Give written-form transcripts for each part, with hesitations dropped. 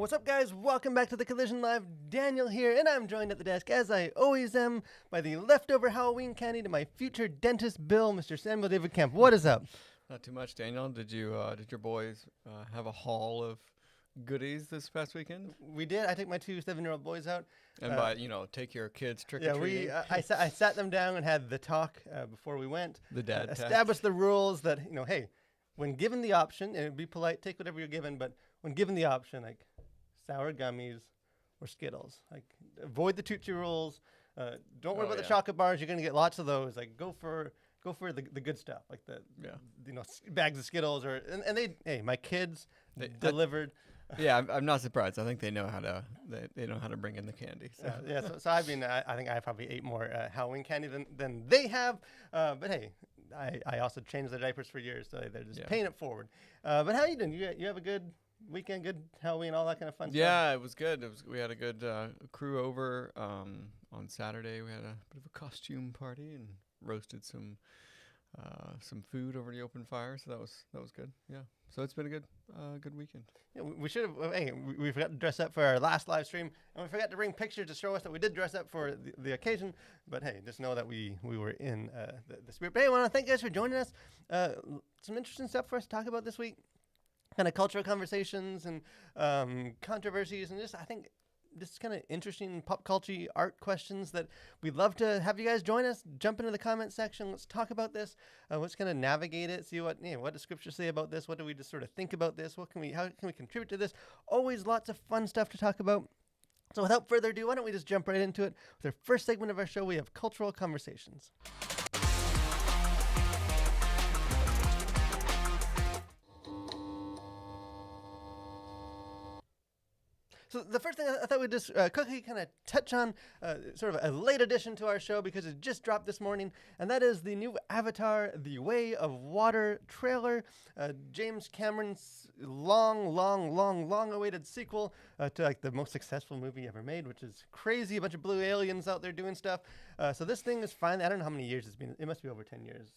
What's up, guys? Welcome back to the Collision Live. Daniel here, and I'm joined at the desk, as I always am, by the leftover Halloween candy to my future dentist, Bill, Mr. Samuel David Kemp. What is up? Not too much, Daniel. Did your boys have a haul of goodies this past weekend? We did. I took my two 7-year-old boys out. And by take your kids trick or treating. Yeah, I sat them down and had the talk before we went. The dad established the rules that hey, when given the option, and be polite, take whatever you're given, but when given the option, like sour gummies or Skittles, like avoid the Tootsie Rolls. Don't worry about the chocolate bars. You're gonna get lots of those. Like go for the good stuff, like the bags of Skittles and they my kids delivered. I'm not surprised. I think they know how to they know how to bring in the candy. So. So I mean I think I probably ate more Halloween candy than they have. But hey, I also changed their diapers for years, so they're just paying it forward. But how you doing? You have a good weekend, good Halloween, all that kind of fun stuff? Yeah, it was good. We had a good crew over on Saturday. We had a bit of a costume party and roasted some food over the open fire, so that was good. Yeah, so it's been a good weekend. Yeah, we should have. Hey, we forgot to dress up for our last live stream, and we forgot to bring pictures to show us that we did dress up for the occasion. But hey, just know that we were in the spirit. But hey, I want to thank you guys for joining us. Some interesting stuff for us to talk about this week. Kind of cultural conversations and controversies, and just I think this kind of interesting pop culture art questions that we'd love to have you guys join us. Jump into the comment section. Let's talk about this. Let's kind of navigate it. See what does Scripture say about this? What do we just sort of think about this? How can we contribute to this? Always lots of fun stuff to talk about. So without further ado, why don't we just jump right into it? With our first segment of our show, we have cultural conversations. So the first thing I thought we'd just quickly kind of touch on, sort of a late addition to our show because it just dropped this morning, and that is the new Avatar: The Way of Water trailer. James Cameron's long-awaited sequel to like the most successful movie ever made, which is crazy. A bunch of blue aliens out there doing stuff. So this thing is finally, I don't know how many years it's been. It must be over 10 years.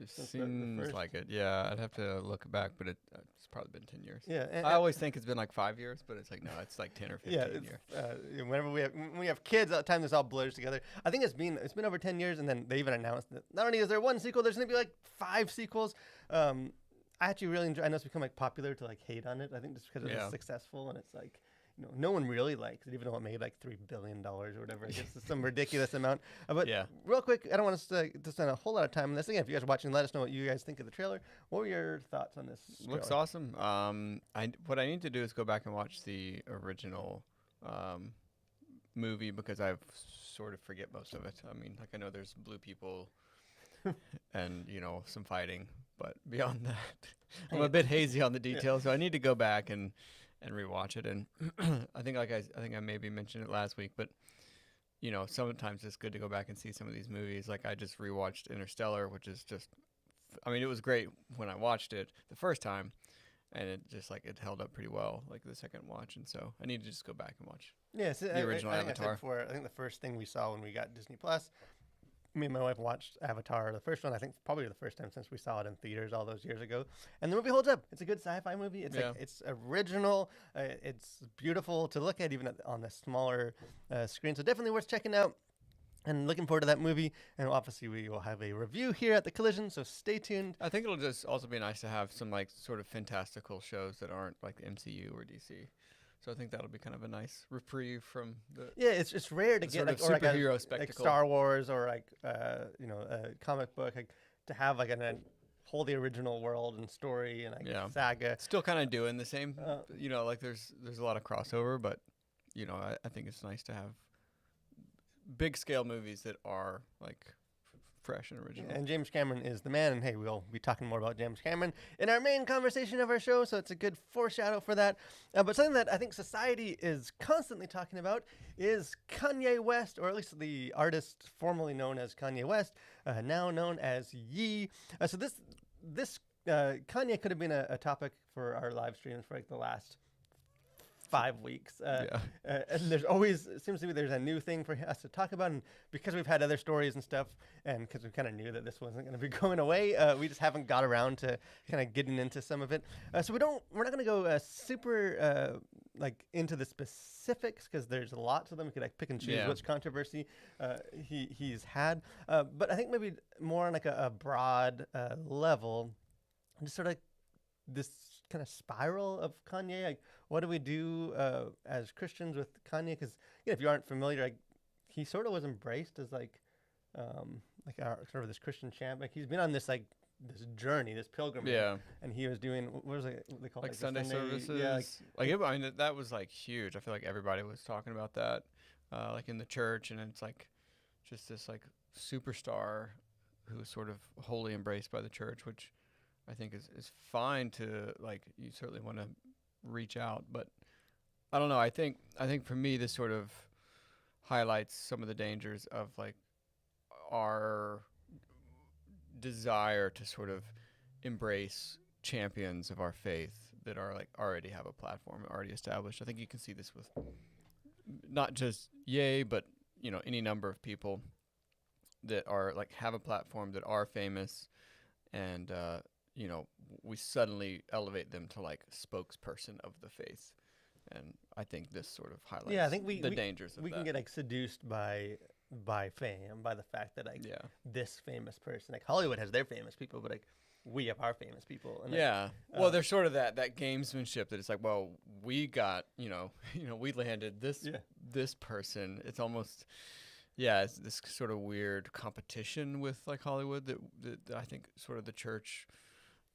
It seems like it. Yeah, I'd have to look back, but it's probably been 10 years. Yeah, I always think it's been like 5 years, but it's like no, it's like 10 or 15 years. Whenever when we have kids, all the time this all blurs together. I think it's been over 10 years, and then they even announced that not only is there one sequel, there's gonna be like 5 sequels. I actually really enjoy. I know it's become like popular to like hate on it. I think just because it's successful, and it's like. No one really likes it, even though it made like $3 billion or whatever. I guess it's some ridiculous amount. But real quick, I don't want us to spend a whole lot of time on this. Again, if you guys are watching, let us know what you guys think of the trailer. What were your thoughts on this trailer? Looks awesome. What I need to do is go back and watch the original movie because I sort of forget most of it. I mean, like I know there's blue people and some fighting, but beyond that, I'm a bit hazy on the details. So I need to go back and rewatch it. And I think I maybe mentioned it last week, but sometimes it's good to go back and see some of these movies. Like I just rewatched Interstellar, which is just, it was great when I watched it the first time, and it just like it held up pretty well like the second watch. And so I need to just go back and watch the original Avatar. I think the first thing we saw when we got Disney Plus, me and my wife watched Avatar, the first one, I think probably the first time since we saw it in theaters all those years ago. And the movie holds up. It's a good sci-fi movie. It's it's original. It's beautiful to look at even on the smaller screen. So definitely worth checking out. And looking forward to that movie. And obviously we will have a review here at the Collision, so stay tuned. I think it'll just also be nice to have some like sort of fantastical shows that aren't like the MCU or DC. So I think that'll be kind of a nice reprieve from the it's rare to get like superhero spectacle, like Star Wars or like a comic book, like to have like a whole the original world and story and like saga. Still kind of doing the same, like there's a lot of crossover, but I think it's nice to have big scale movies that are like fresh and original. And James Cameron is the man, and hey, we'll be talking more about James Cameron in our main conversation of our show, so it's a good foreshadow for that. But something that I think society is constantly talking about is Kanye West, or at least the artist formerly known as Kanye West, now known as Ye. So this Kanye could have been a topic for our live streams for like the last 5 weeks. Yeah. And there's always, it seems to be there's a new thing for us to talk about. And because we've had other stories and stuff, and because we kind of knew that this wasn't going to be going away, we just haven't got around to kind of getting into some of it. So we're not going to go super like into the specifics because there's lots of them. We could like pick and choose which controversy he's had. But I think maybe more on like a broad level, just sort of this kind of spiral of Kanye. Like, what do we do as Christians with Kanye? Because if you aren't familiar, like he sort of was embraced as like our sort of this Christian champ. Like he's been on this like this journey, this pilgrimage. Yeah. And he was doing what was it? What they call like it? Sunday services. Yeah. I mean, that was like huge. I feel like everybody was talking about that, like in the church, and it's like just this like superstar who was sort of wholly embraced by the church, which I think is fine to like. You certainly want to reach out, but I don't know. I think for me, this sort of highlights some of the dangers of like our desire to sort of embrace champions of our faith that are like already have a platform already established. I think you can see this with not just Ye, but any number of people that are like have a platform that are famous, and we suddenly elevate them to like spokesperson of the faith. And I think this sort of highlights I think the dangers of we that. can get like seduced by fame, by the fact that like Yeah. this famous person, like Hollywood has their famous people, but like we have our famous people. And Yeah. Well, there's sort of that gamesmanship that it's like, well, we got, we landed this person. It's almost, it's this sort of weird competition with like Hollywood that I think sort of the church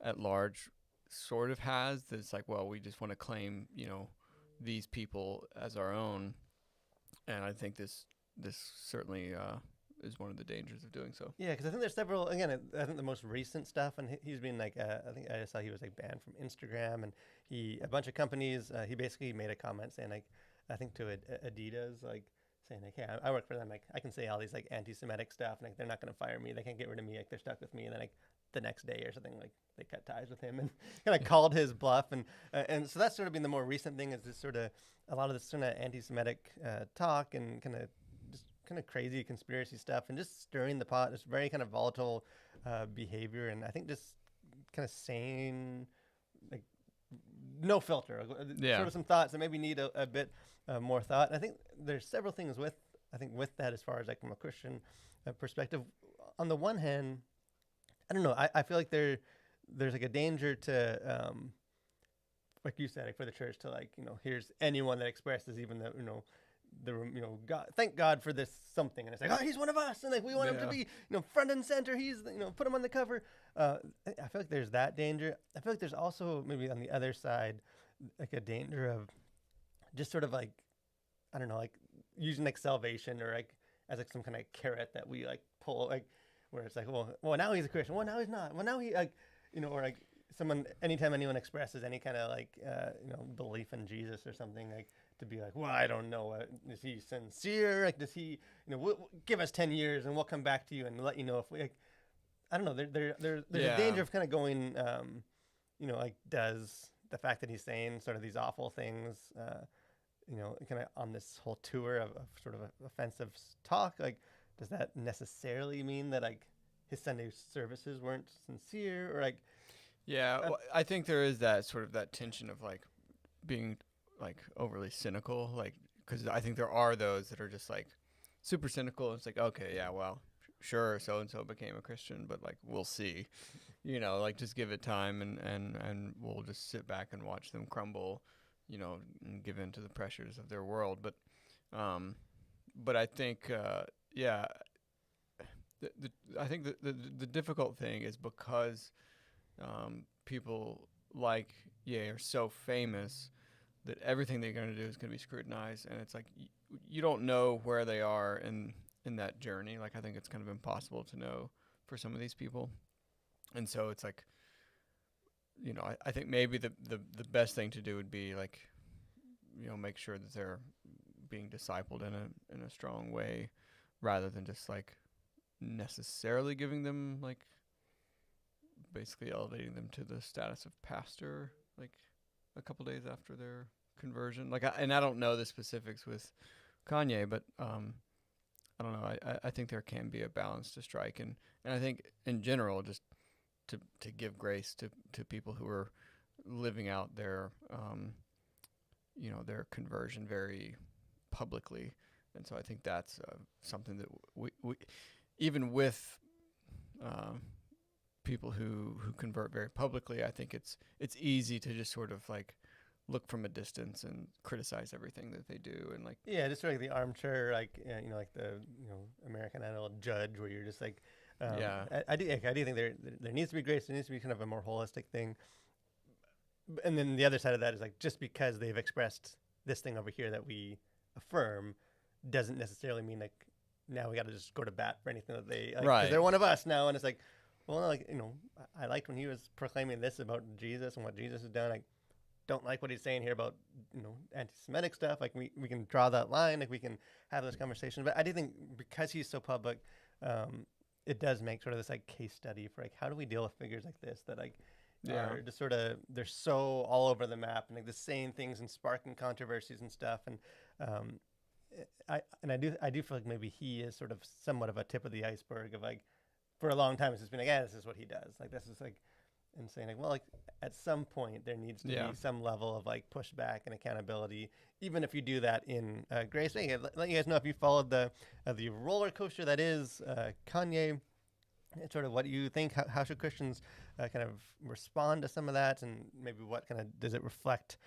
at large sort of has. That it's like, well, we just want to claim, these people as our own. And I think this certainly is one of the dangers of doing so. Yeah, because I think there's several. Again, I think the most recent stuff, and he's been like, I think I saw he was like banned from Instagram, and a bunch of companies. He basically made a comment saying like, I think to Adidas, like saying like, hey, I work for them. Like I can say all these like anti-Semitic stuff, and like they're not going to fire me. They can't get rid of me. Like they're stuck with me. And then like the next day or something, like they cut ties with him and kind of called his bluff. And so that's sort of been the more recent thing, is this sort of a lot of this sort of anti-Semitic talk and kind of crazy conspiracy stuff and just stirring the pot. It's very kind of volatile behavior, and I think just kind of saying like no filter, sort of some thoughts that maybe need a bit more thought. And I think there's several things with that as far as like from a Christian perspective. On the one hand, I don't know. I feel like there's like a danger to like you said, like for the church to like here's anyone that expresses even God, thank God for this something, and it's like, oh, he's one of us, and like we want him to be front and center. He's put him on the cover. I feel like there's that danger. I feel like there's also maybe on the other side like a danger of just sort of like, I don't know, like using like salvation or like as like some kind of carrot that we like pull, like where it's like, well now he's a Christian, well now he's not, well now he like or like anytime anyone expresses any kind of like belief in Jesus or something, like to be like, well, I don't know, is he sincere? Like, does he, give us 10 years and we'll come back to you and let you know if we, like, I don't know. There's a danger of kind of going, like, does the fact that he's saying sort of these awful things, kind of on this whole tour of sort of offensive talk, like, does that necessarily mean that like his Sunday services weren't sincere or like? Yeah, well, I think there is that sort of that tension of like being like overly cynical, like, because I think there are those that are just like super cynical. It's like, okay, yeah, well, sure, so and so became a Christian, but like we'll see, like just give it time and we'll just sit back and watch them crumble, and give in to the pressures of their world. But I think I think the difficult thing is because people like Ye are so famous that everything they're going to do is going to be scrutinized, and it's like you don't know where they are in that journey. Like I think it's kind of impossible to know for some of these people, and so it's like I think maybe the best thing to do would be like make sure that they're being discipled in a strong way, rather than just like necessarily giving them like basically elevating them to the status of pastor like a couple days after they're conversion. Like, and I don't know the specifics with Kanye, but I don't know. I think there can be a balance to strike, and I think in general, just to give grace to people who are living out their their conversion very publicly, and so I think that's something that we even with people who convert very publicly, I think it's easy to just sort of like look from a distance and criticize everything that they do, and like just sort of like the armchair, like like the American Idol judge, where you're just like, I do think there needs to be grace. There needs to be kind of a more holistic thing. And then the other side of that is like, just because they've expressed this thing over here that we affirm, doesn't necessarily mean like now we got to just go to bat for anything that they like, 'cause Right. they're one of us now, and it's like, well, no, like I liked when he was proclaiming this about Jesus and what Jesus has done. Like, don't like what he's saying here about anti-Semitic stuff. Like we can draw that line. Like we can have this conversation. But I do think because he's so public, it does make sort of this like case study for like, how do we deal with figures like this that like are just sort of, they're so all over the map and like the same things and sparking controversies and stuff. And I do feel like maybe he is sort of somewhat of a tip of the iceberg of like, for a long time it's just been like, this is what he does. Like this is like, and saying like, well, like at some point there needs to be some level of like pushback and accountability, even if you do that in grace. Let you guys know if you followed the roller coaster that is Kanye. And sort of what you think. How should Christians kind of respond to some of that, and maybe what kind of does it reflect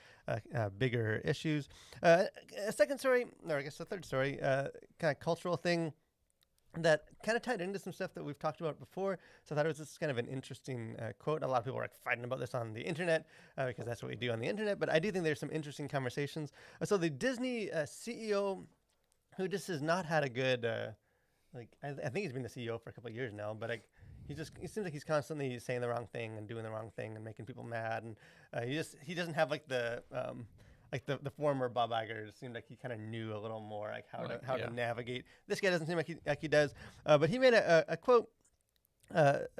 bigger issues? A second story, or I guess a third story, kind of cultural thing that kind of tied into some stuff that we've talked about before. So I thought it was just kind of an interesting quote. A lot of people are like fighting about this on the internet because that's what we do on the internet. But I do think there's some interesting conversations. So the Disney CEO, who just has not had a good, I think he's been the CEO for a couple of years now, but like he seems like he's constantly saying the wrong thing and doing the wrong thing and making people mad. And he doesn't have like the former Bob Iger. It seemed like he kind of knew a little more like how to navigate. This guy doesn't seem like he does. But he made a quote.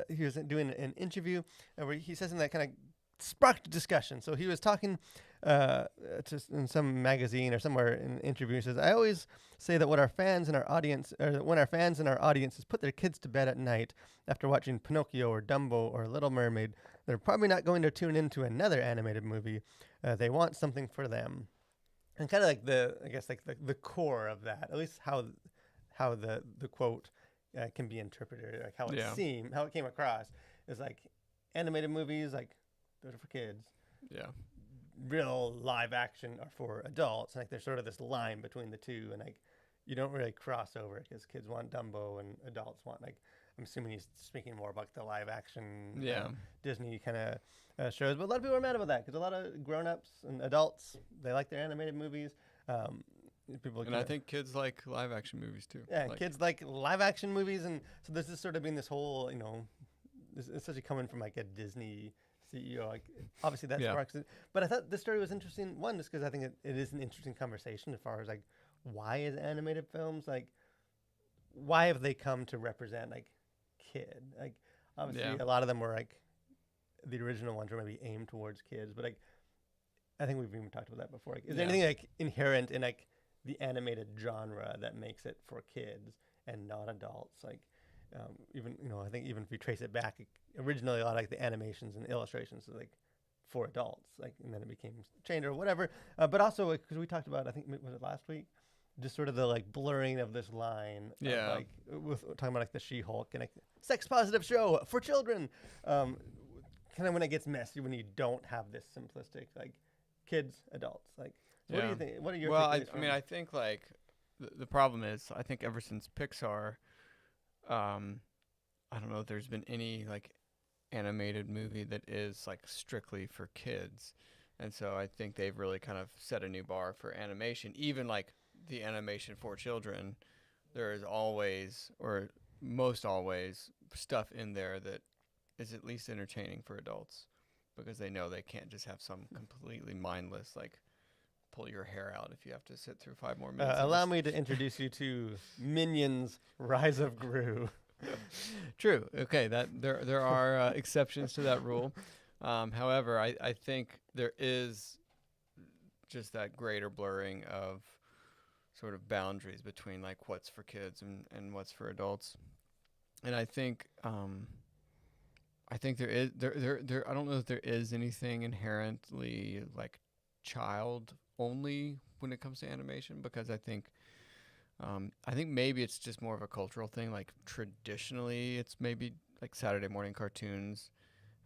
He was doing an interview where he says something that kind of sparked discussion. So he was talking in some magazine or somewhere in an interview. He says, "I always say that when our fans and our audiences put their kids to bed at night after watching Pinocchio or Dumbo or Little Mermaid, they're probably not going to tune into another animated movie. They want something for them." And kind of like the core of that, at least how the quote can be interpreted, like how it came across, is like animated movies, like those are for kids. Yeah. Real live action are for adults. And like there's sort of this line between the two, and like you don't really cross over because kids want Dumbo and adults want like, I'm assuming he's speaking more about the live action Disney kind of shows. But a lot of people are mad about that because a lot of grown-ups and adults, they like their animated movies. I think kids like live action movies too. Yeah, kids like live action movies, and so this has sort of been this whole, especially coming from like a Disney CEO, like obviously that sparks it. But I thought this story was interesting. One, just because I think it is an interesting conversation as far as like, why is animated films like, why have they come to represent like kid? Like obviously a lot of them were like, the original ones were maybe aimed towards kids, but like I think we've even talked about that before. Like, is there anything like inherent in like the animated genre that makes it for kids and not adults? Like even I think even if we trace it back, originally a lot of like the animations and illustrations were like for adults, like, and then it became changed or whatever. But also because we talked about, I think was it last week, just sort of the like blurring of this line. Of, like with talking about like the She-Hulk and like sex positive show for children. Kind of when it gets messy when you don't have this simplistic like kids, adults. Like, so what do you think? What are your takeaways I think like the problem is, I think ever since Pixar, I don't know if there's been any like animated movie that is like strictly for kids. And so I think they've really kind of set a new bar for animation. Even like the animation for children, there is always, or most always, stuff in there that is at least entertaining for adults, because they know they can't just have some completely mindless like pull your hair out if you have to sit through 5 more minutes. Allow me to introduce you to Minions: Rise of Gru. True. Okay, that there are exceptions to that rule. However, I think there is just that greater blurring of sort of boundaries between like what's for kids and what's for adults. And I think there is there I don't know if there is anything inherently like child only when it comes to animation, because I think maybe it's just more of a cultural thing. Like traditionally it's maybe like Saturday morning cartoons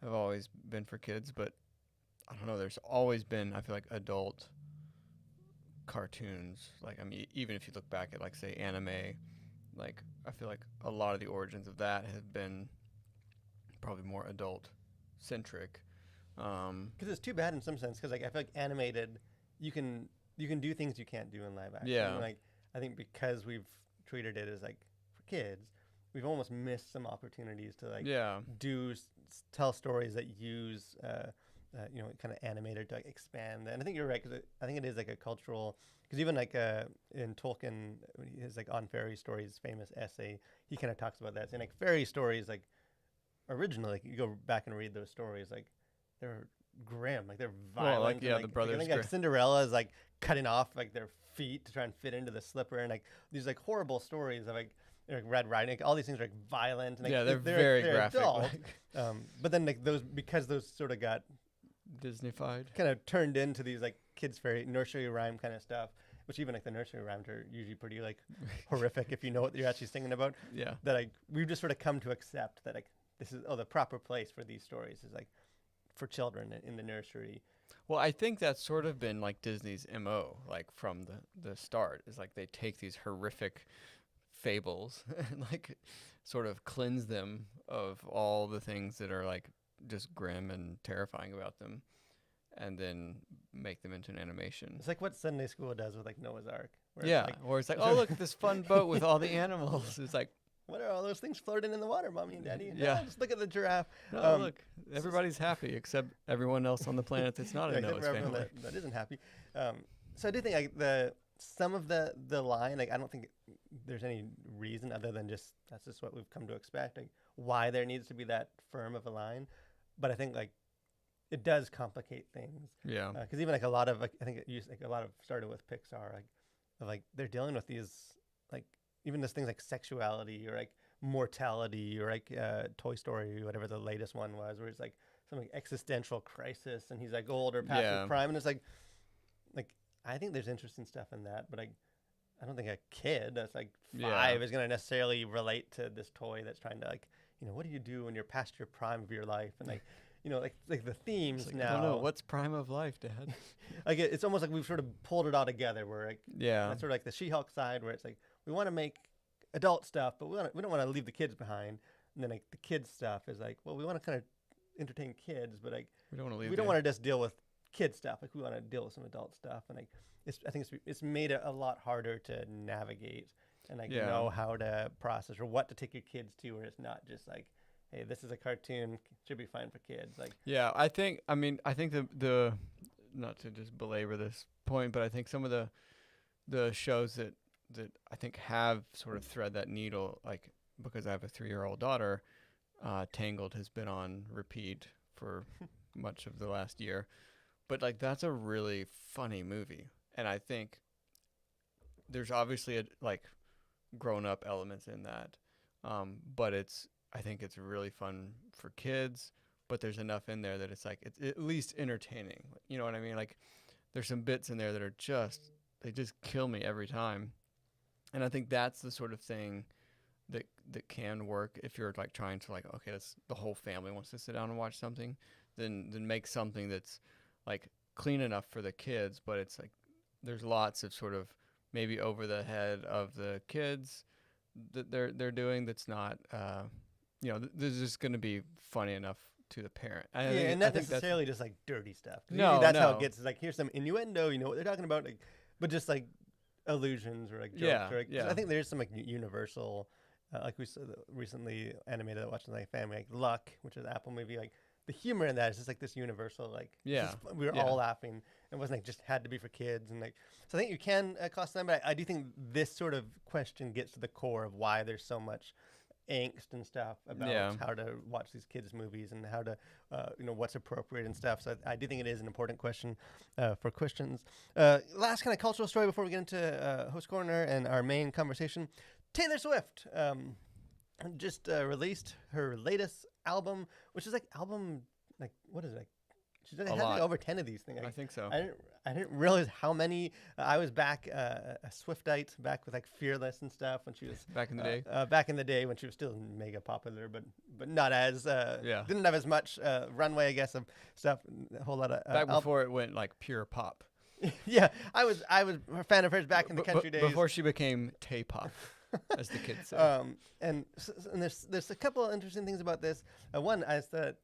have always been for kids, but I don't know, there's always been, I feel like, adult cartoons. Like, I mean, even if you look back at like say anime, like I feel like a lot of the origins of that have been probably more adult centric. Because it's too bad in some sense. Because like I feel like animated, you can do things you can't do in live action. Yeah. Like I think because we've treated it as like for kids, we've almost missed some opportunities to like tell stories that use kind of animated to like, expand. And I think you're right, because I think it is like a cultural. Because even like in Tolkien, his like On Fairy Stories famous essay, he kind of talks about that. Saying like fairy stories, like originally, like you go back and read those stories, like they're grim, like they're violent. Well, like yeah, the brothers. I think like Cinderella is like cutting off like their feet to try and fit into the slipper, and like these like horrible stories of like Red Riding, like, all these things are like violent. And, like, yeah, they're very graphic. Adult, but then like because those sort of got Disneyfied, kind of turned into these like kids fairy nursery rhyme kind of stuff, which even like the nursery rhymes are usually pretty like horrific if you know what you're actually singing about. Yeah, that like we've just sort of come to accept that like this is the proper place for these stories is like for children in the nursery. Well, I think that's sort of been like Disney's MO, like from the start, is like they take these horrific fables and like sort of cleanse them of all the things that are like just grim and terrifying about them, and then make them into an animation. It's like what Sunday school does with like Noah's Ark. Yeah, or it's like, oh, look at this fun boat with all the animals. It's like, what are all those things floating in the water, Mommy and Daddy? Yeah. No, just look at the giraffe. no, look, everybody's happy except everyone else on the planet that's not a except Noah's for everyone family. that isn't happy. So I do think like some of the line, like I don't think there's any reason other than just that's just what we've come to expect, like why there needs to be that firm of a line. But I think like it does complicate things. Yeah. Because even like a lot of like, I think it used like a lot of started with Pixar, like they're dealing with these like even this things like sexuality or like mortality or like Toy Story, whatever the latest one was, where it's like some like existential crisis and he's like old or past his prime, and it's like I think there's interesting stuff in that, but I don't think a kid that's like 5 is gonna necessarily relate to this toy that's trying to like, what do you do when you're past your prime of your life, and like like the themes like, now. I don't know, what's prime of life, Dad? Like it's almost like we've sort of pulled it all together. Where like that's sort of like the She-Hulk side, where it's like we want to make adult stuff, but we don't want to leave the kids behind. And then like the kids stuff is like, well, we want to kind of entertain kids, but like we don't want to leave. We don't want to just deal with kid stuff. Like we want to deal with some adult stuff, and like I think it's made it a lot harder to navigate and like know how to process or what to take your kids to, where it's not just like, hey, this is a cartoon, should be fine for kids. Like I think the not to just belabor this point, but I think some of the shows that I think have sort of thread that needle, like because I have a 3-year-old daughter, Tangled has been on repeat for much of the last year, but like that's a really funny movie, and I think there's obviously like grown up elements in that, but I think it's really fun for kids, but there's enough in there that it's like it's at least entertaining. You know what I mean? Like there's some bits in there that are they just kill me every time. And I think that's the sort of thing that can work if you're like trying to like, okay, the whole family wants to sit down and watch something, then make something that's like clean enough for the kids, but it's like there's lots of sort of maybe over the head of the kids that they're doing that's not this is just going to be funny enough to the parent. And not necessarily just like dirty stuff. No, that's how it gets. It's like here's some innuendo, what they're talking about, like, but just like allusions or like jokes. Or, like, I think there's some like universal, like we saw recently animated that watching like family, like Luck, which is an Apple movie. Like the humor in that is just like this universal, like we were all laughing. It wasn't like just had to be for kids, and like so I think you can cost them, but I do think this sort of question gets to the core of why there's so much angst and stuff about Yeah. how to watch these kids movies and how to what's appropriate and stuff. So I do think it is an important question for Christians. Last kind of cultural story before we get into host corner and our main conversation. Taylor Swift just released her latest album, which is like what is it, like she's had like over 10 of these things. I think so. I didn't realize how many. I was back a Swiftite back with like Fearless and stuff when she was Back in the day. Back in the day when she was still mega popular, but not as Yeah. didn't have as much runway, I guess, of stuff. A whole lot of Back before it went like pure pop. yeah, I was a fan of hers back in the country days before she became Tay-pop, as the kids say. And there's a couple of interesting things about this. One is that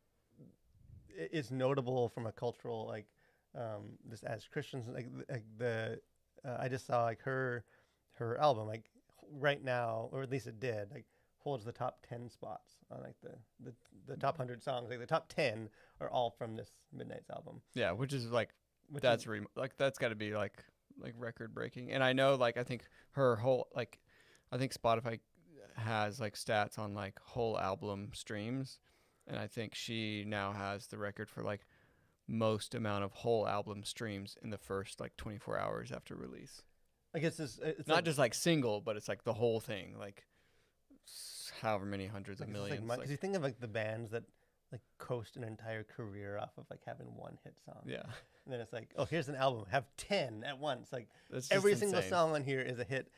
it's notable from a cultural like this as Christians like I just saw like her album like right now, or at least it did, like holds the top 10 spots on like the top 100 songs. Like the top 10 are all from this Midnight's album. Yeah, which is like that's got to be like record breaking. And I know like I think her whole like I think Spotify has like stats on like whole album streams, and I think she now has the record for like most amount of whole album streams in the first like 24 hours after release. I guess it's not like, just like single, but it's like the whole thing, like however many hundreds of millions. Because you think of like the bands that like coast an entire career off of like having one hit song. Yeah. And then it's like, oh, here's an album, have 10 at once. Like That's every just single insane. song on here is a hit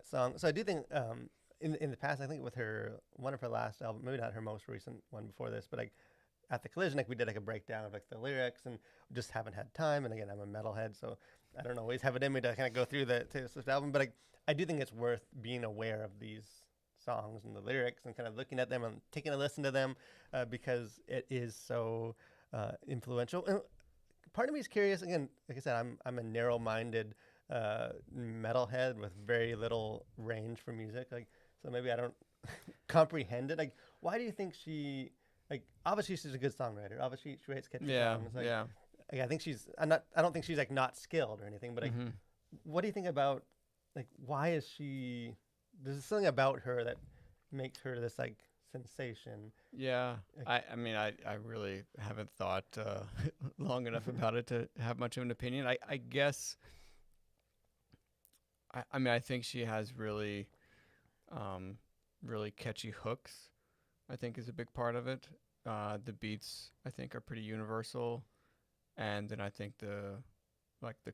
song. So I do think in the past, I think with one of her last album, maybe not her most recent one before this, but like at the Collision, like we did like a breakdown of like the lyrics, and just haven't had time. And again, I'm a metalhead, so I don't always have it in me to kind of go through the Taylor Swift album. But I do think it's worth being aware of these songs and the lyrics and kind of looking at them and taking a listen to them because it is so influential. And part of me is curious. Again, like I said, I'm a narrow-minded metalhead with very little range for music. Like, so maybe I don't comprehend it. Like, why do you think she? Like, obviously she's a good songwriter. Obviously she writes catchy songs. Like, yeah. Like, I think she's. I don't think she's like not skilled or anything. But like, what do you think about? Like, why is she? There's something about her that makes her this like sensation. Yeah, Like, I mean, I really haven't thought long enough about it to have much of an opinion. I guess. I mean, I think she has really, really catchy hooks. I think is a big part of it. The beats I think are pretty universal, and then I think the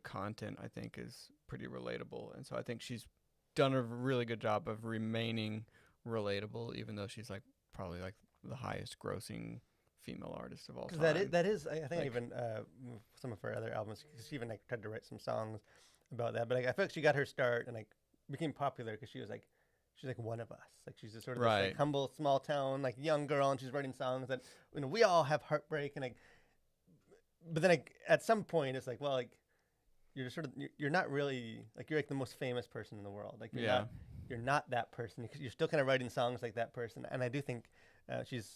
content I think is pretty relatable, and so I think she's done a really good job of remaining relatable, even though she's like probably like the highest grossing female artist of all time. That is I think Like- even some of her other albums, she even like tried to write some songs about that. But like, I feel like she got her start and like became popular because she's like one of us. Like she's just sort of this, like, Right. humble, small town, like young girl, and she's writing songs that we all have heartbreak and like. But then like at some point it's like, well, like you're just sort of you're not really like you're like the most famous person in the world. Like you're not that person because you're still kind of writing songs like that person. And I do think she's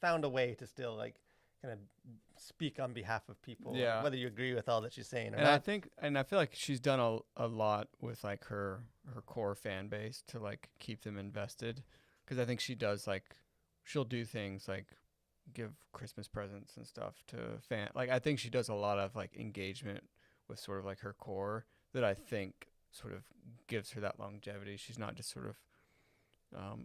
found a way to still like kind of speak on behalf of people, Yeah. whether you agree with all that she's saying or And not. I feel like she's done a lot with like her core fan base to like keep them invested, because I think she does like she'll do things like give Christmas presents and stuff to like I think she does a lot of like engagement with sort of like her core that I think sort of gives her that longevity. She's not just sort of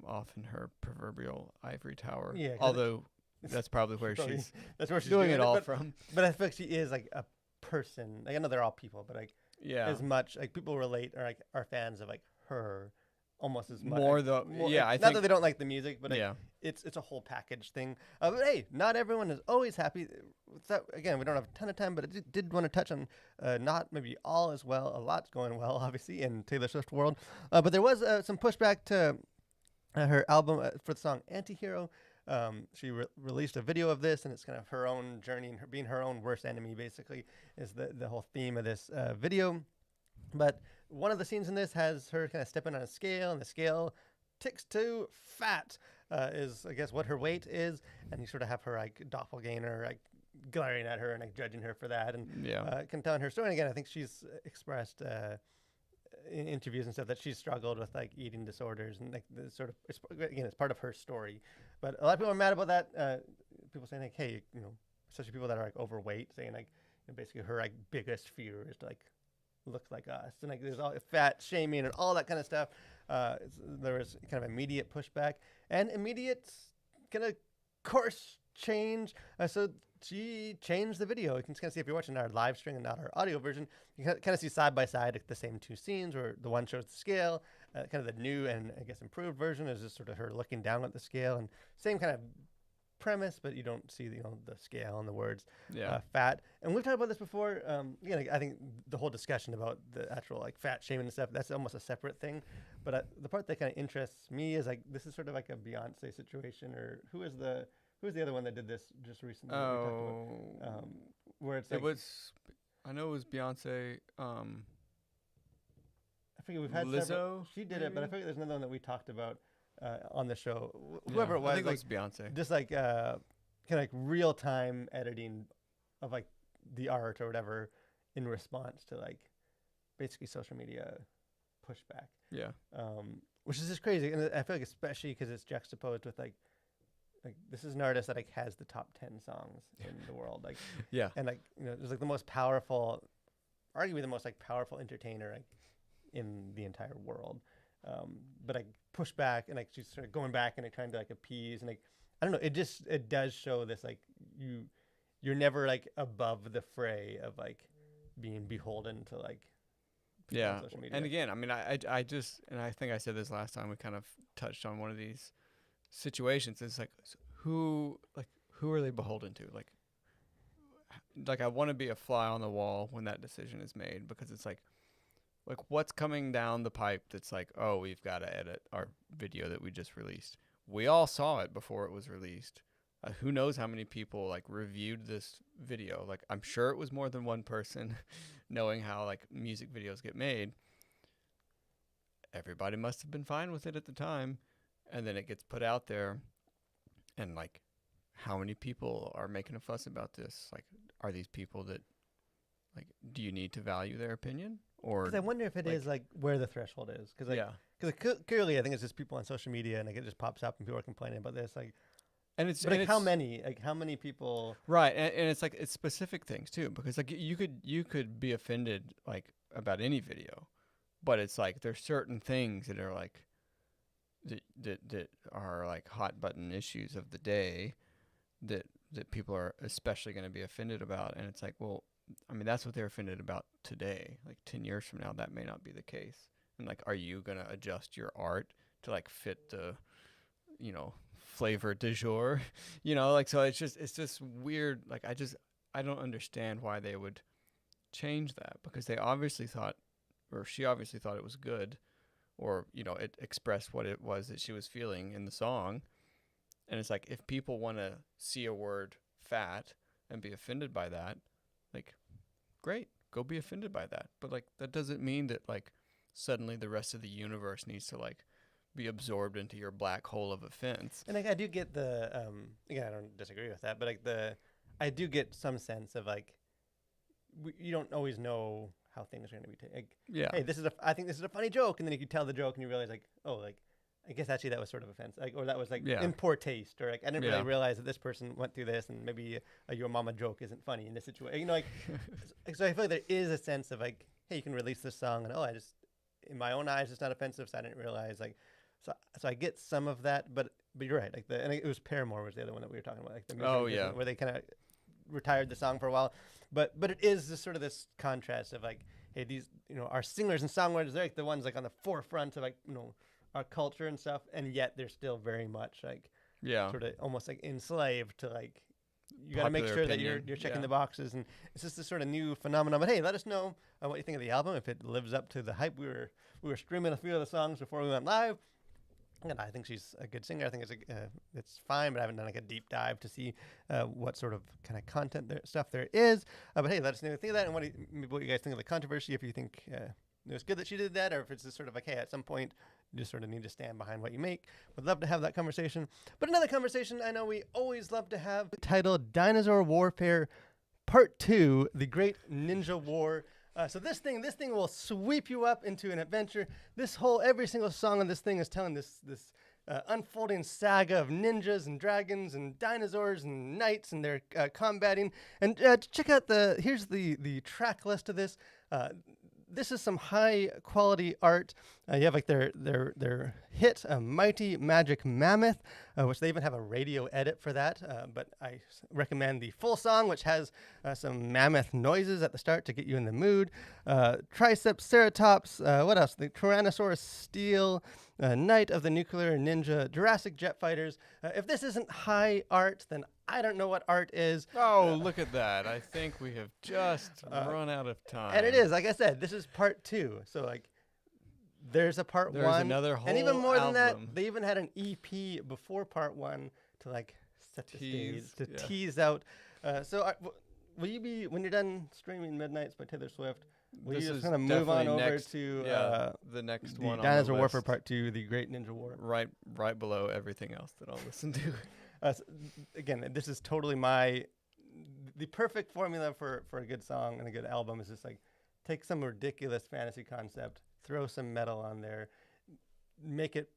off in her proverbial ivory tower. Yeah, 'cause although that's probably where Probably- she's that's where she's doing it all but, from. But I feel like she is like a person. Like I know they're all people, but like Yeah. as much like people relate or like are fans of like her almost as much. More like, though. more- Yeah, like, I not think. that they don't like the music, but like, Yeah. it's a whole package thing. But hey, not everyone is always happy. So, again, we don't have a ton of time, but I did want to touch on not maybe all as well. A lot's going well, obviously, in Taylor Swift world. But there was some pushback to her album for the song Antihero. She released a video of this, and it's kind of her own journey and her being her own worst enemy, basically, is the whole theme of this video. But one of the scenes in this has her kind of stepping on a scale, and the scale ticks to fat, is, I guess, what her weight is. And you sort of have her, like, doppelganger, like, glaring at her and, like, judging her for that. And Yeah. kind of telling her story. And again, I think she's expressed in interviews and stuff that she's struggled with like eating disorders and like the sort of again it's part of her story. But a lot of people are mad about that. People saying like, hey, especially people that are like overweight, saying like basically her like biggest fear is to like look like us, and like there's all fat shaming and all that kind of stuff. There was kind of immediate pushback and immediate kind of course change. So she changed the video. You can kind of see if you're watching our live stream and not our audio version, you can kind of see side by side the same two scenes where the one shows the scale, kind of the new and I guess improved version is just sort of her looking down at the scale and same kind of premise, but you don't see the scale and the words fat. And we've talked about this before. I think the whole discussion about the actual like fat shaming and stuff, that's almost a separate thing. But the part that kind of interests me is like this is sort of like a Beyonce situation, or who's the other one that did this just recently? Where it's like I know it was Beyonce. I forget we've had Lizzo. Several, she did maybe? it, but I forget there's another one that we talked about on the show. Whoever it was, I think like, it was Beyonce. just like kind of like real time editing of like the art or whatever in response to like basically social media pushback. Yeah. Which is just crazy, and I feel like especially because it's juxtaposed with like this is an artist that like has the top 10 songs in the world, like Yeah. and like there's like the most powerful, arguably the most like powerful entertainer like in the entire world. But I push back and like she's sort of going back and like trying to like appease and like I don't know, it does show this like you're never like above the fray of like being beholden to like people on social media. And again, I mean, I just, and I think I said this last time we kind of touched on one of these situations. It's like who are they beholden to? Like I want to be a fly on the wall when that decision is made, because it's like what's coming down the pipe that's like, oh, we've got to edit our video that we just released. We all saw it before it was released. Who knows how many people like reviewed this video? Like I'm sure it was more than one person, knowing how like music videos get made. Everybody must have been fine with it at the time, and then it gets put out there, and like how many people are making a fuss about this? Like, are these people that like, do you need to value their opinion? Or 'cause I wonder if it is like where the threshold is, because clearly I think it's just people on social media and like it just pops up and people are complaining about this like. And it's, but and like how many people, right? And it's like it's specific things too, because like you could be offended like about any video, but it's like there's certain things that are like that are like hot button issues of the day that people are especially going to be offended about, and it's like, well, I mean that's what they're offended about today. Like 10 years from now, that may not be the case. And like, are you gonna adjust your art to like fit the, flavor du jour, like, so it's just weird. Like I don't understand why they would change that, because they obviously thought, or she obviously thought it was good, or it expressed what it was that she was feeling in the song. And it's like, if people want to see a word fat and be offended by that, like, great, go be offended by that. But like that doesn't mean that like suddenly the rest of the universe needs to like be absorbed into your black hole of offense. and like I do get the again, I don't disagree with that, but like I do get some sense of like you don't always know how things are going to be taken. Like, Yeah. hey, I think this is a funny joke, and then you can tell the joke and you realize like, oh, like I guess actually that was sort of offensive, like, or that was like in poor taste, or like I didn't really realize that this person went through this, and maybe your mama joke isn't funny in this situation. Like so I feel like there is a sense of like, hey, you can release this song, and I just in my own eyes it's not offensive, so I didn't realize like. So I get some of that, but you're right. Like and it was Paramore was the other one that we were talking about, like the music where they kind of retired the song for a while, but it is this sort of this contrast of like, hey, these our singers and songwriters, they're like the ones like on the forefront of like our culture and stuff, and yet they're still very much like sort of almost like enslaved to like you got to make sure opinion. That you're checking the boxes, and it's just this sort of new phenomenon. But hey, let us know what you think of the album, if it lives up to the hype. We were streaming a few of the songs before we went live. And I think she's a good singer. I think it's fine, but I haven't done like a deep dive to see what sort of kind of content stuff there is. But hey, let us know what you think of that, and what you guys think of the controversy. If you think it was good that she did that, or if it's just sort of like, hey, at some point you just sort of need to stand behind what you make. Would love to have that conversation. But another conversation I know we always love to have, titled Dinosaur Warfare Part 2, The Great Ninja War. So this thing will sweep you up into an adventure. Every single song on this thing is telling this unfolding saga of ninjas and dragons and dinosaurs and knights and their combating. And check out here's the track list of this. This is some high quality art. You have like their hit, Mighty Magic Mammoth, which they even have a radio edit for that. But I recommend the full song, which has some mammoth noises at the start to get you in the mood. Triceps, Ceratops, what else? The Tyrannosaurus Steel, Night of the Nuclear Ninja, Jurassic Jet Fighters. If this isn't high art, then I don't know what art is. Oh, look at that. I think we have just run out of time. And it is, like I said, this is part 2. So, like, there's a part There's 1. another whole and even more than that, album. they even had an EP before part 1 to, like, set the Tease, stage, to yeah. tease out. Will you be, when you're done streaming Midnights by Taylor Swift, will This you just is kind of move on definitely over next- to the next the one Dinosaur on the Warfare list, Part 2, the Great Ninja War? right below everything else that I'll listen to. Again, this is totally the perfect formula for a good song and a good album is just like take some ridiculous fantasy concept, throw some metal on there, make it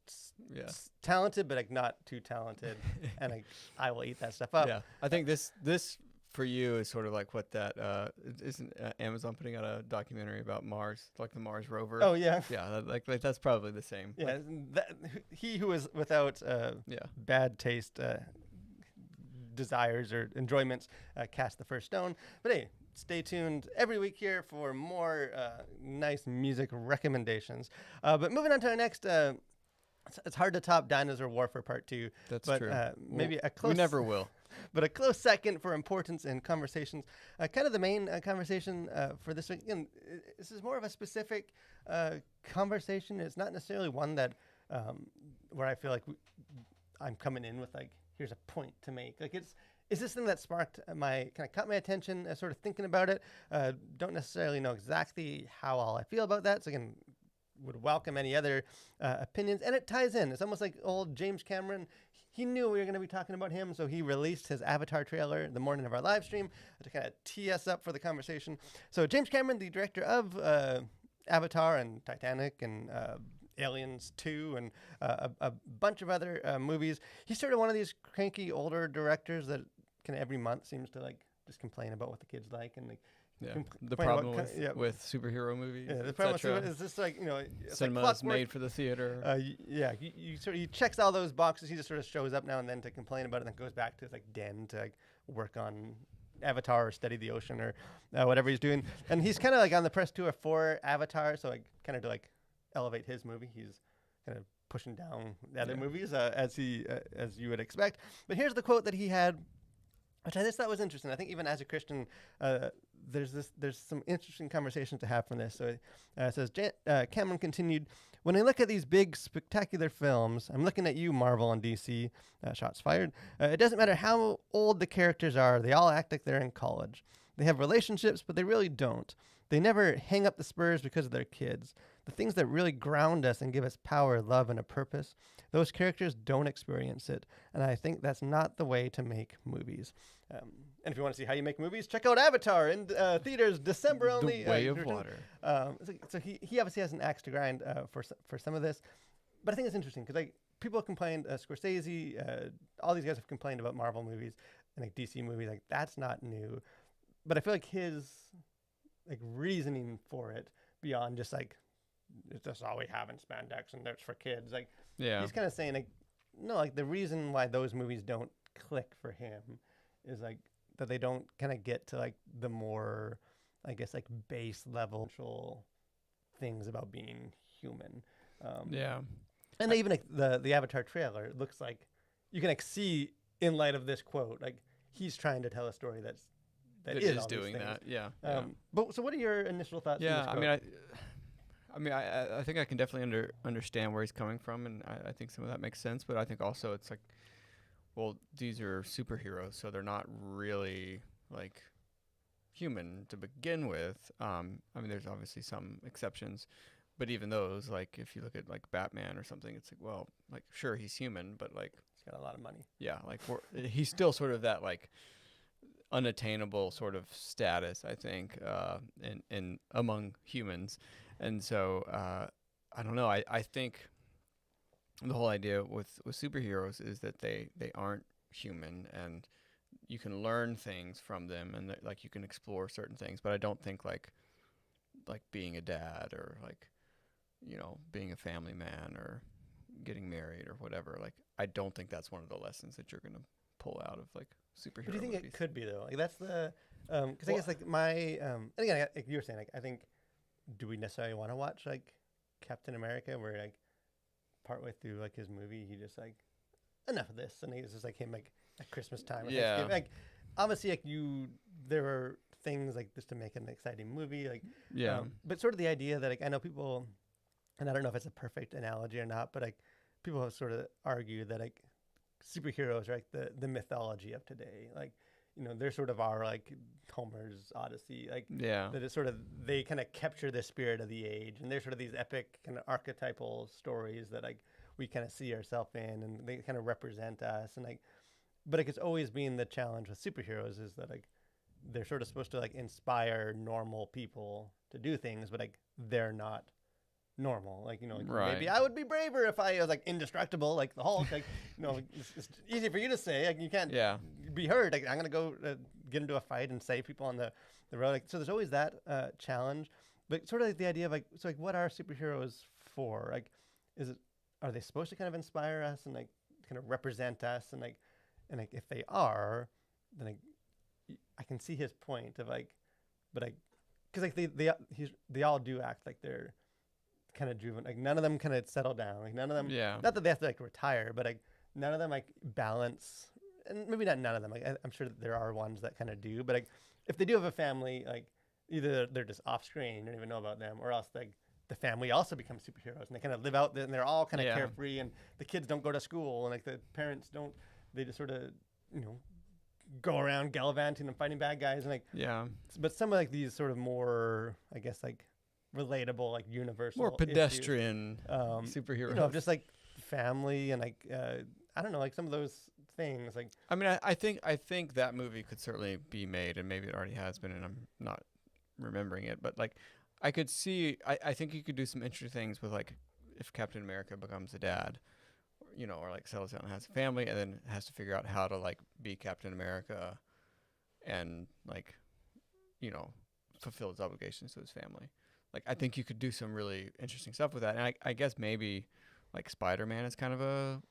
talented, but like not too talented, and like I will eat that stuff up. Yeah, I think this for you is sort of like what that isn't Amazon putting out a documentary about Mars, like the Mars rover. Oh yeah. Yeah, like that's probably the same. Yeah, he who is without bad taste, desires or enjoyments, cast the first stone. But hey, stay tuned every week here for more nice music recommendations. But moving on to our next. It's hard to top Dinosaur Warfare Part 2. That's but, true. Maybe a close. We never will. But a close second for importance in conversations. Kind of the main conversation for this week. Again, this is more of a specific conversation. It's not necessarily one that where I feel like I'm coming in with like, here's a point to make. Like it's this thing that sparked caught my attention, sort of thinking about it. Don't necessarily know exactly how all I feel about that. So again, would welcome any other opinions. And it ties in. It's almost like old James Cameron. He knew we were going to be talking about him, so he released his Avatar trailer the morning of our live stream to kind of tee us up for the conversation. So James Cameron, the director of Avatar and Titanic and Aliens 2 and a bunch of other movies, he's sort of one of these cranky older directors that kind of every month seems to like just complain about what the kids like and like. Yeah, the problem with superhero movies. Yeah, the problem is just like, it's cinema like is made for the theater. He checks all those boxes. He just sort of shows up now and then to complain about it, and then goes back to his like den to like work on Avatar or study the ocean or whatever he's doing. And he's kind of like on the press tour for Avatar, so like kind of to like elevate his movie, he's kind of pushing down the other movies as you would expect. But here's the quote that he had, which I just thought was interesting. I think even as a Christian, there's some interesting conversation to have from this. So it says, Cameron continued, when I look at these big, spectacular films, I'm looking at you, Marvel and DC, shots fired. It doesn't matter how old the characters are, they all act like they're in college. They have relationships, but they really don't. They never hang up the spurs because of their kids. The things that really ground us and give us power, love, and a purpose, those characters don't experience it. And I think that's not the way to make movies. And if you want to see how you make movies, check out Avatar in theaters December only. The Way of Water. So he obviously has an axe to grind for some of this. But I think it's interesting because like people complained, Scorsese, all these guys have complained about Marvel movies and like DC movies. Like that's not new. But I feel like his like reasoning for it beyond just like, it's just all we have in spandex and that's for kids. Like he's kind of saying like, no, like the reason why those movies don't click for him is like that they don't kind of get to like the more, I guess, like base level things about being human. And even like the Avatar trailer looks like you can like see in light of this quote, like he's trying to tell a story that is doing that. Yeah. But so what are your initial thoughts? Yeah. I think I can definitely understand where he's coming from, and I think some of that makes sense. But I think also it's like, well, these are superheroes, so they're not really like human to begin with. There's obviously some exceptions, but even those, like if you look at like Batman or something, it's like, well, like sure he's human, but like he's got a lot of money. Yeah, like he's still sort of that like unattainable sort of status, I think, in among humans. And so I don't know. I think the whole idea with superheroes is that they aren't human, and you can learn things from them, and that, like, you can explore certain things. But I don't think like being a dad, or like, being a family man, or getting married or whatever. Like, I don't think that's one of the lessons that you're gonna pull out of like superhero But do you think movies. it could be though? Like that's the because I Well, guess like my and again like you were saying, like I think, do we necessarily want to watch like Captain America where like partway through like his movie he just like enough of this, and it's just like him like at Christmas time or Yeah. Thanksgiving. Like obviously like there were things like this to make an exciting movie, like Yeah. but sort of the idea that like I know people, and I don't know if it's a perfect analogy or not, but like people have sort of argued that like superheroes are like the mythology of today. Like, they're sort of our like Homer's Odyssey. Like Yeah. that is sort of they kind of capture the spirit of the age, and they're sort of these epic kind of archetypal stories that like we kind of see ourselves in, and they kind of represent us. And like, but like it's always been the challenge with superheroes is that like they're sort of supposed to like inspire normal people to do things, but like they're not normal. Like, like maybe Right. I would be braver if I was like indestructible, like the Hulk. Like, it's easy for you to say. Like, you can't Yeah. be hurt. Like, I'm gonna go get into a fight and save people on the road. Like, so there's always that challenge. But sort of like the idea of like, so like, what are superheroes for? Like, are they supposed to kind of inspire us and like kind of represent us and like if they are, then like I can see his point of like, but like, because like they all do act like they're kind of driven. Like none of them kind of settle down. Like none of them. Yeah. Not that they have to like retire, but like none of them like balance. And maybe not none of them. Like I'm sure that there are ones that kind of do. But like if they do have a family, like either they're just off screen, you don't even know about them, or else like the family also becomes superheroes and they kind of live out and they're all kind of Yeah. carefree, and the kids don't go to school, and like the parents don't. They just sort of go around gallivanting and fighting bad guys, and like. Yeah. But some of like these sort of more, I guess, like relatable, like universal, More issues, pedestrian superheroes. just like family and like I don't know, like some of those things. Like I mean, I think that movie could certainly be made, and maybe it already has been, and I'm not remembering it. But like, I could see. I think you could do some interesting things with like if Captain America becomes a dad, or like settles down and has a family, and then has to figure out how to like be Captain America, and like, fulfill his obligations to his family. Like, I think you could do some really interesting stuff with that. And I guess maybe like Spider-Man is kind of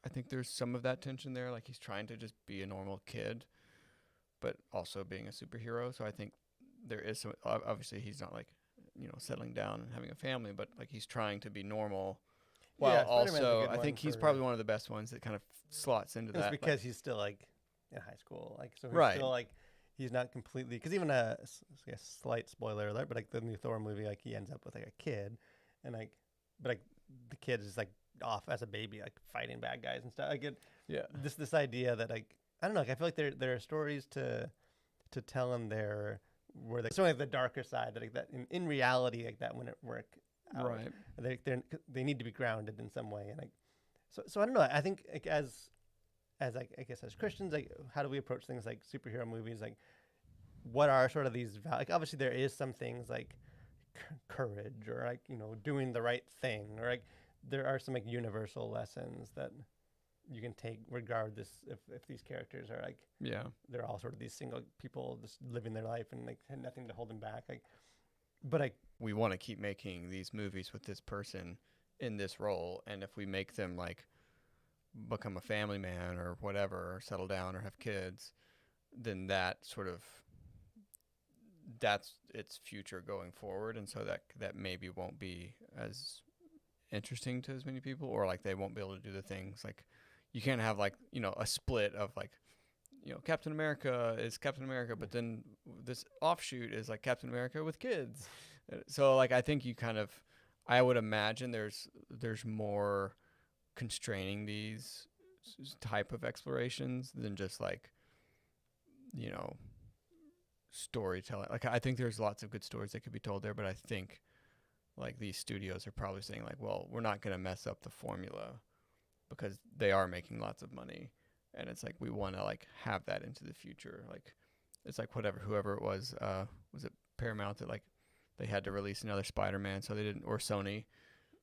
I think there's some of that tension there. Like, he's trying to just be a normal kid, but also being a superhero. So I think there is some, obviously he's not like, settling down and having a family, but like he's trying to be normal. While yeah, Spider-Man's a also, good I one think he's for- probably one of the best ones that kind of slots into It's that. because he's still like in high school, like so he's Right. still like he's not completely, because even I guess slight spoiler alert, but like the new Thor movie, like he ends up with like a kid, and like but like the kid is like off as a baby, like fighting bad guys and stuff. Like Yeah. this idea that like I don't know, like I feel like there are stories to tell in there where they sort of like the darker side that like that in reality like that wouldn't work out. Right. They need to be grounded in some way, and like so I don't know. I think like as like I guess as Christians, like how do we approach things like superhero movies? Like what are sort of these like obviously there is some things like courage or like doing the right thing, or like there are some like universal lessons that you can take regardless if these characters are like Yeah. they're all sort of these single people just living their life and like had nothing to hold them back. Like but like We want to keep making these movies with this person in this role, and if we make them like become a family man or whatever, or settle down or have kids, then that's its future going forward, and so that maybe won't be as interesting to as many people, or like they won't be able to do the things like you can't have like a split of like Captain America is Captain America, but then this offshoot is like Captain America with kids. So like I think I would imagine there's more constraining these type of explorations than just like storytelling. Like I think there's lots of good stories that could be told there, but I think like these studios are probably saying like, well, we're not going to mess up the formula because they are making lots of money, and it's like we want to like have that into the future. Like it's like whoever it was it Paramount that like they had to release another Spider-Man, so they didn't, or Sony.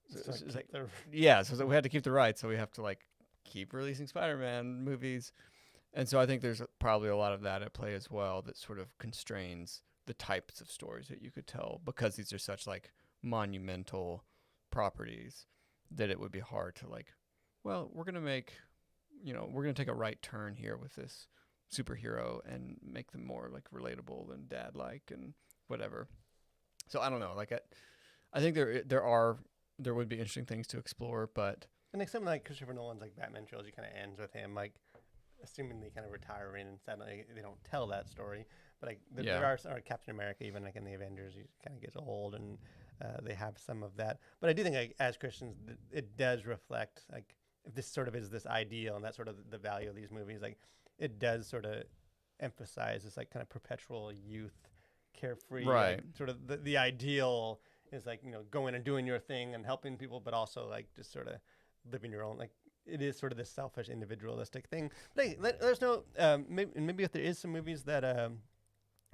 So it's like so we had to keep the rights, so we have to like keep releasing Spider-Man movies. And so I think there's probably a lot of that at play as well that sort of constrains the types of stories that you could tell, because these are such like monumental properties that it would be hard to like, well, we're going to take a right turn here with this superhero and make them more like relatable and dad-like and whatever. So I don't know, like I think there would be interesting things to explore, but and like something like Christopher Nolan's like Batman trilogy kind of ends with him like assumingly kind of retiring, and sadly they don't tell that story. But like there are Captain America, even like in the Avengers, he kind of gets old, and they have some of that. But I do think like as Christians, it does reflect like if this sort of is this ideal, and that's sort of the value of these movies. Like it does sort of emphasize this like kind of perpetual youth, carefree, right? Like, sort of the ideal is like going and doing your thing and helping people, but also like just sort of living your own like. It is sort of this selfish, individualistic thing. But hey, let us know. Maybe if there is some movies that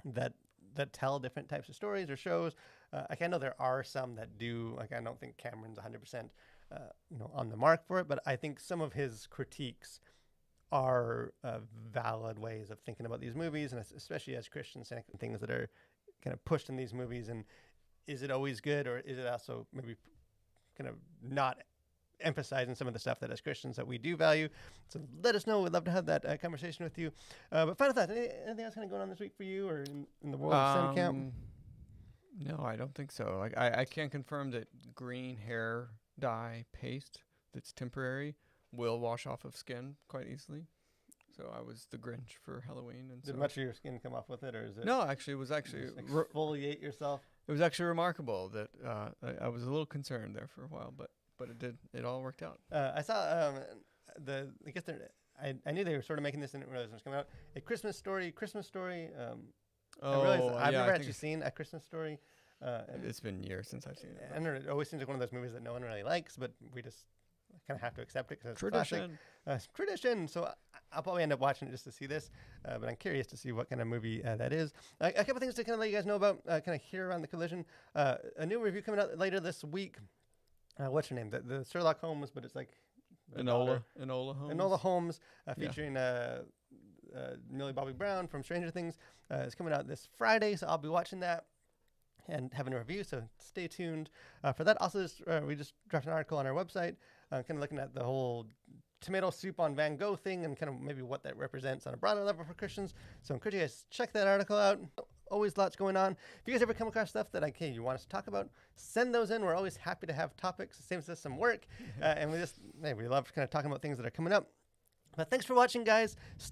that tell different types of stories or shows. Like I know there are some that do. Like I don't think Cameron's 100% on the mark for it, but I think some of his critiques are valid ways of thinking about these movies, and especially as Christians, saying things that are kind of pushed in these movies. And is it always good, or is it also maybe kind of not emphasizing some of the stuff that as Christians that we do value? So let us know. We'd love to have that conversation with you. But final thoughts, anything else kind of going on this week for you or in the world of SimCamp? No, I don't think so. Like I can confirm that green hair dye paste that's temporary will wash off of skin quite easily. So I was the Grinch for Halloween, and did much of your skin come off with it, or is it? No, actually, it was actually exfoliate yourself. It was actually remarkable that I was a little concerned there for a while, but it did. It all worked out. I saw I guess I knew they were sort of making this, and didn't realize it was coming out. A Christmas Story. I realized I've never actually seen A Christmas Story. It's been years since I've seen it. And it always seems like one of those movies that no one really likes, but we just kind of have to accept it because it's tradition. Tradition. So I'll probably end up watching it just to see this, but I'm curious to see what kind of movie that is. A couple things to kind of let you guys know about, kind of here on the Collision. A new review coming out later this week. What's her name? The Sherlock Holmes, but it's like Enola Holmes, featuring Millie Bobby Brown from Stranger Things. It's coming out this Friday, so I'll be watching that and having a review, so stay tuned for that. Also, we just dropped an article on our website, kind of looking at the whole tomato soup on Van Gogh thing and kind of maybe what that represents on a broader level for Christians. So I encourage you guys to check that article out. Always lots going on. If you guys ever come across stuff that you want us to talk about, send those in. We're always happy to have topics. It saves us some work, and we love kind of talking about things that are coming up. But thanks for watching, guys. Stay